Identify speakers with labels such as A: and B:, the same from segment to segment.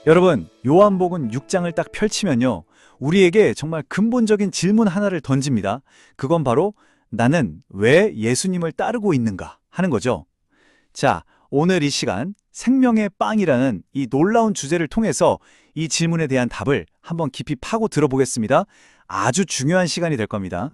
A: 여러분, 요한복음 6장을 딱 펼치면요, 우리에게 정말 근본적인 질문 하나를 던집니다. 그건 바로 나는 왜 예수님을 따르고 있는가 하는 거죠. 자, 오늘 이 시간 생명의 빵이라는 이 놀라운 주제를 통해서 이 질문에 대한 답을 한번 깊이 파고 들어보겠습니다. 아주 중요한 시간이 될 겁니다.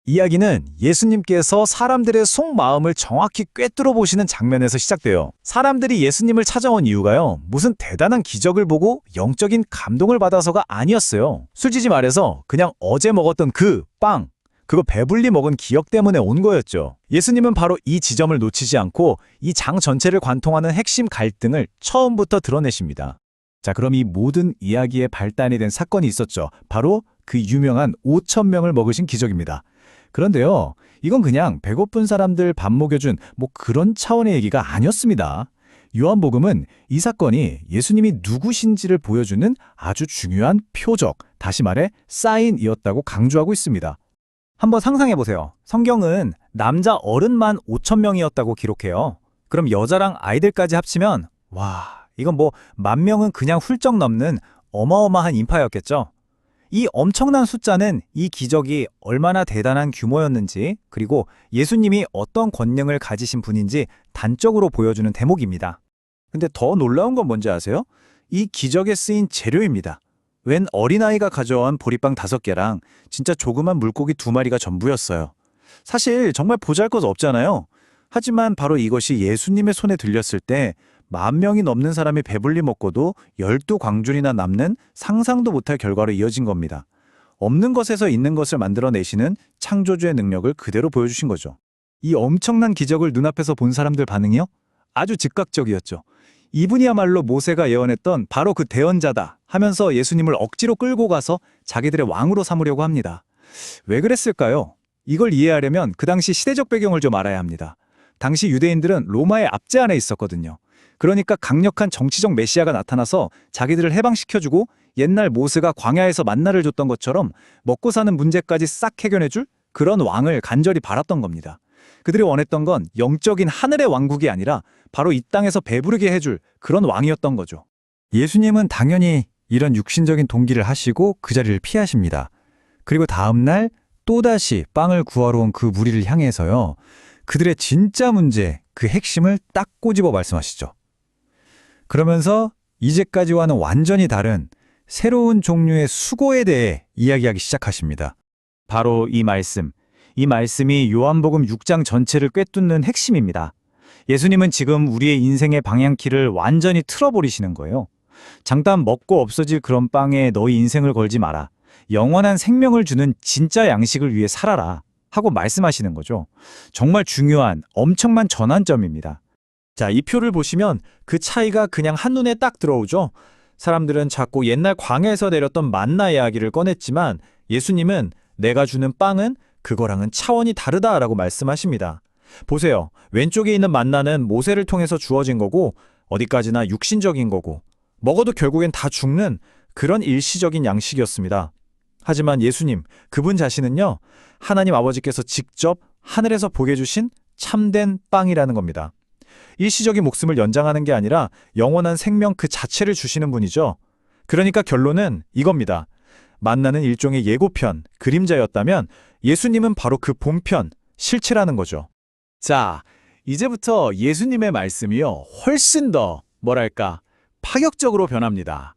B: 이야기는 예수님께서 사람들의 속마음을 정확히 꿰뚫어 보시는 장면에서 시작돼요. 사람들이 예수님을 찾아온 이유가요, 무슨 대단한 기적을 보고 영적인 감동을 받아서가 아니었어요. 솔직히 말해서 그냥 어제 먹었던 그 빵, 그거 배불리 먹은 기억 때문에 온 거였죠. 예수님은 바로 이 지점을 놓치지 않고 이 장 전체를 관통하는 핵심 갈등을 처음부터 드러내십니다. 자, 그럼 이 모든 이야기의 발단이 된 사건이 있었죠. 바로 그 유명한 5천 명을 먹으신 기적입니다. 그런데요, 이건 그냥 배고픈 사람들 밥 먹여준 그런 차원의 얘기가 아니었습니다. 요한복음은 이 사건이 예수님이 누구신지를 보여주는 아주 중요한 표적, 다시 말해 사인이었다고 강조하고 있습니다.
A: 한번 상상해보세요. 성경은 남자 어른만 5천 명이었다고 기록해요. 그럼 여자랑 아이들까지 합치면 이건 10,000명은 그냥 훌쩍 넘는 어마어마한 인파였겠죠. 이 엄청난 숫자는 이 기적이 얼마나 대단한 규모였는지, 그리고 예수님이 어떤 권능을 가지신 분인지 단적으로 보여주는 대목입니다. 근데 더 놀라운 건 뭔지 아세요? 이 기적에 쓰인 재료입니다. 웬 어린아이가 가져온 보리빵 5개랑 진짜 조그만 물고기 2마리가 전부였어요. 사실 정말 보잘것 없잖아요. 하지만 바로 이것이 예수님의 손에 들렸을 때 10,000명이 넘는 사람이 배불리 먹고도 12광줄이나 남는 상상도 못할 결과로 이어진 겁니다. 없는 것에서 있는 것을 만들어내시는 창조주의 능력을 그대로 보여주신 거죠. 이 엄청난 기적을 눈앞에서 본 사람들 반응이요? 아주 즉각적이었죠. 이분이야말로 모세가 예언했던 바로 그 대언자다 하면서 예수님을 억지로 끌고 가서 자기들의 왕으로 삼으려고 합니다. 왜 그랬을까요? 이걸 이해하려면 그 당시 시대적 배경을 좀 알아야 합니다. 당시 유대인들은 로마의 압제 안에 있었거든요. 그러니까 강력한 정치적 메시아가 나타나서 자기들을 해방시켜주고 옛날 모세가 광야에서 만나를 줬던 것처럼 먹고 사는 문제까지 싹 해결해줄 그런 왕을 간절히 바랐던 겁니다. 그들이 원했던 건 영적인 하늘의 왕국이 아니라 바로 이 땅에서 배부르게 해줄 그런 왕이었던 거죠.
B: 예수님은 당연히 이런 육신적인 동기를 하시고 그 자리를 피하십니다. 그리고 다음 날 또다시 빵을 구하러 온 그 무리를 향해서요, 그들의 진짜 문제, 그 핵심을 딱 꼬집어 말씀하시죠. 그러면서 이제까지와는 완전히 다른 새로운 종류의 수고에 대해 이야기하기 시작하십니다.
A: 바로 이 말씀이 요한복음 6장 전체를 꿰뚫는 핵심입니다. 예수님은 지금 우리의 인생의 방향키를 완전히 틀어버리시는 거예요. 잠깐 먹고 없어질 그런 빵에 너희 인생을 걸지 마라. 영원한 생명을 주는 진짜 양식을 위해 살아라 하고 말씀하시는 거죠. 정말 중요한 엄청난 전환점입니다. 자, 이 표를 보시면 그 차이가 그냥 한눈에 딱 들어오죠. 사람들은 자꾸 옛날 광야에서 내렸던 만나 이야기를 꺼냈지만 예수님은 내가 주는 빵은 그거랑은 차원이 다르다라고 말씀하십니다. 보세요. 왼쪽에 있는 만나는 모세를 통해서 주어진 거고 어디까지나 육신적인 거고 먹어도 결국엔 다 죽는 그런 일시적인 양식이었습니다. 하지만 예수님, 그분 자신은요, 하나님 아버지께서 직접 하늘에서 보게 주신 참된 빵이라는 겁니다. 일시적인 목숨을 연장하는 게 아니라 영원한 생명 그 자체를 주시는 분이죠. 그러니까 결론은 이겁니다. 만나는 일종의 예고편, 그림자였다면 예수님은 바로 그 본편, 실체라는 거죠. 자, 이제부터 예수님의 말씀이요, 훨씬 더 파격적으로 변합니다.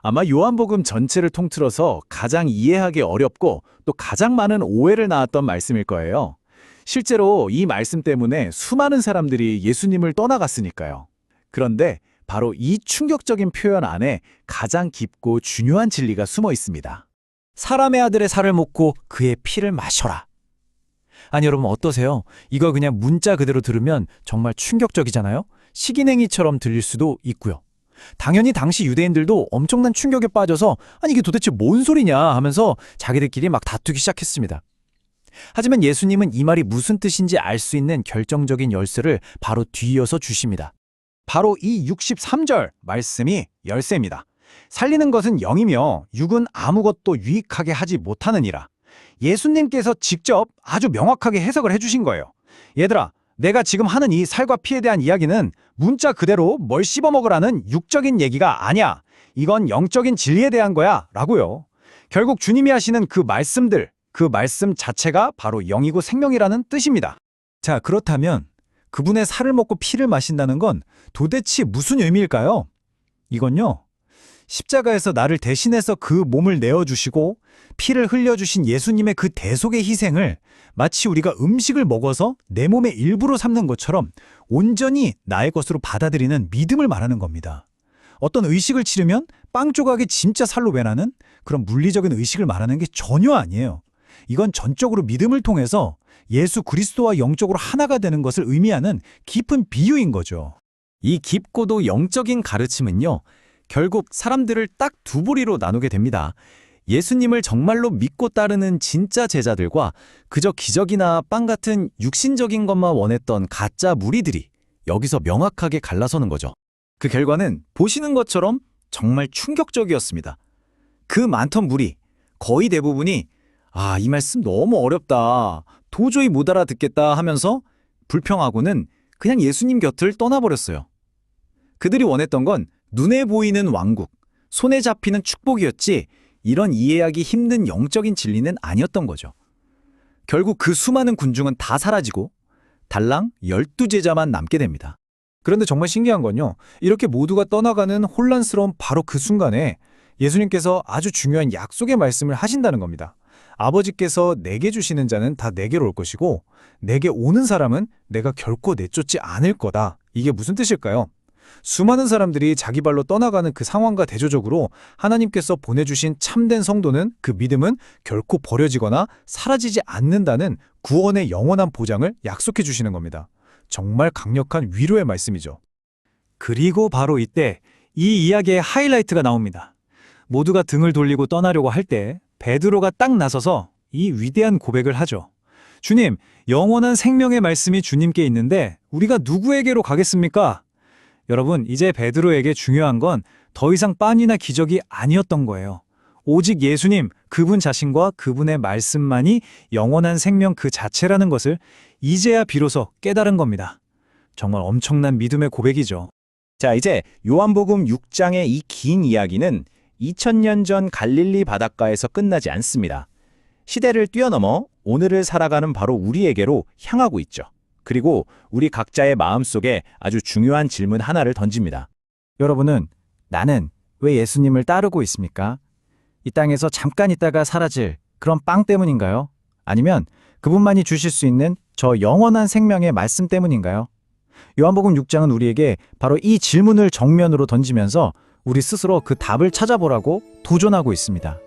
A: 아마 요한복음 전체를 통틀어서 가장 이해하기 어렵고 또 가장 많은 오해를 낳았던 말씀일 거예요. 실제로 이 말씀 때문에 수많은 사람들이 예수님을 떠나갔으니까요. 그런데 바로 이 충격적인 표현 안에 가장 깊고 중요한 진리가 숨어 있습니다. 사람의 아들의 살을 먹고 그의 피를 마셔라. 아니, 여러분 어떠세요? 이거 그냥 문자 그대로 들으면 정말 충격적이잖아요? 시기냉이처럼 들릴 수도 있고요. 당연히 당시 유대인들도 엄청난 충격에 빠져서 아니 이게 도대체 뭔 소리냐 하면서 자기들끼리 막 다투기 시작했습니다. 하지만 예수님은 이 말이 무슨 뜻인지 알 수 있는 결정적인 열쇠를 바로 뒤이어서 주십니다. 바로 이 63절 말씀이 열쇠입니다. 살리는 것은 영이며 육은 아무것도 유익하게 하지 못하느니라. 예수님께서 직접 아주 명확하게 해석을 해주신 거예요. 얘들아, 내가 지금 하는 이 살과 피에 대한 이야기는 문자 그대로 뭘 씹어먹으라는 육적인 얘기가 아니야. 이건 영적인 진리에 대한 거야 라고요. 결국 주님이 하시는 그 말씀들, 그 말씀 자체가 바로 영이고 생명이라는 뜻입니다. 자, 그렇다면 그분의 살을 먹고 피를 마신다는 건 도대체 무슨 의미일까요? 이건요, 십자가에서 나를 대신해서 그 몸을 내어주시고 피를 흘려주신 예수님의 그 대속의 희생을 마치 우리가 음식을 먹어서 내 몸의 일부로 삼는 것처럼 온전히 나의 것으로 받아들이는 믿음을 말하는 겁니다. 어떤 의식을 치르면 빵 조각이 진짜 살로 변하는 그런 물리적인 의식을 말하는 게 전혀 아니에요. 이건 전적으로 믿음을 통해서 예수 그리스도와 영적으로 하나가 되는 것을 의미하는 깊은 비유인 거죠. 이 깊고도 영적인 가르침은요, 결국 사람들을 딱 두 부리로 나누게 됩니다. 예수님을 정말로 믿고 따르는 진짜 제자들과 그저 기적이나 빵 같은 육신적인 것만 원했던 가짜 무리들이 여기서 명확하게 갈라서는 거죠. 그 결과는 보시는 것처럼 정말 충격적이었습니다. 그 많던 무리, 거의 대부분이 이 말씀 너무 어렵다, 도저히 못 알아듣겠다 하면서 불평하고는 그냥 예수님 곁을 떠나버렸어요. 그들이 원했던 건 눈에 보이는 왕국, 손에 잡히는 축복이었지 이런 이해하기 힘든 영적인 진리는 아니었던 거죠. 결국 그 수많은 군중은 다 사라지고 달랑 12제자만 남게 됩니다. 그런데 정말 신기한 건요, 이렇게 모두가 떠나가는 혼란스러운 바로 그 순간에 예수님께서 아주 중요한 약속의 말씀을 하신다는 겁니다. 아버지께서 내게 주시는 자는 다 내게로 올 것이고 내게 오는 사람은 내가 결코 내쫓지 않을 거다. 이게 무슨 뜻일까요? 수많은 사람들이 자기 발로 떠나가는 그 상황과 대조적으로 하나님께서 보내주신 참된 성도는, 그 믿음은 결코 버려지거나 사라지지 않는다는 구원의 영원한 보장을 약속해 주시는 겁니다. 정말 강력한 위로의 말씀이죠. 그리고 바로 이때 이 이야기의 하이라이트가 나옵니다. 모두가 등을 돌리고 떠나려고 할 때 베드로가 딱 나서서 이 위대한 고백을 하죠. 주님, 영원한 생명의 말씀이 주님께 있는데 우리가 누구에게로 가겠습니까? 여러분, 이제 베드로에게 중요한 건 더 이상 빤이나 기적이 아니었던 거예요. 오직 예수님, 그분 자신과 그분의 말씀만이 영원한 생명 그 자체라는 것을 이제야 비로소 깨달은 겁니다. 정말 엄청난 믿음의 고백이죠.
B: 자, 이제 요한복음 6장의 이 긴 이야기는 2000년 전 갈릴리 바닷가에서 끝나지 않습니다. 시대를 뛰어넘어 오늘을 살아가는 바로 우리에게로 향하고 있죠. 그리고 우리 각자의 마음속에 아주 중요한 질문 하나를 던집니다.
A: 여러분은 나는 왜 예수님을 따르고 있습니까? 이 땅에서 잠깐 있다가 사라질 그런 빵 때문인가요? 아니면 그분만이 주실 수 있는 저 영원한 생명의 말씀 때문인가요? 요한복음 6장은 우리에게 바로 이 질문을 정면으로 던지면서 우리 스스로 그 답을 찾아보라고 도전하고 있습니다.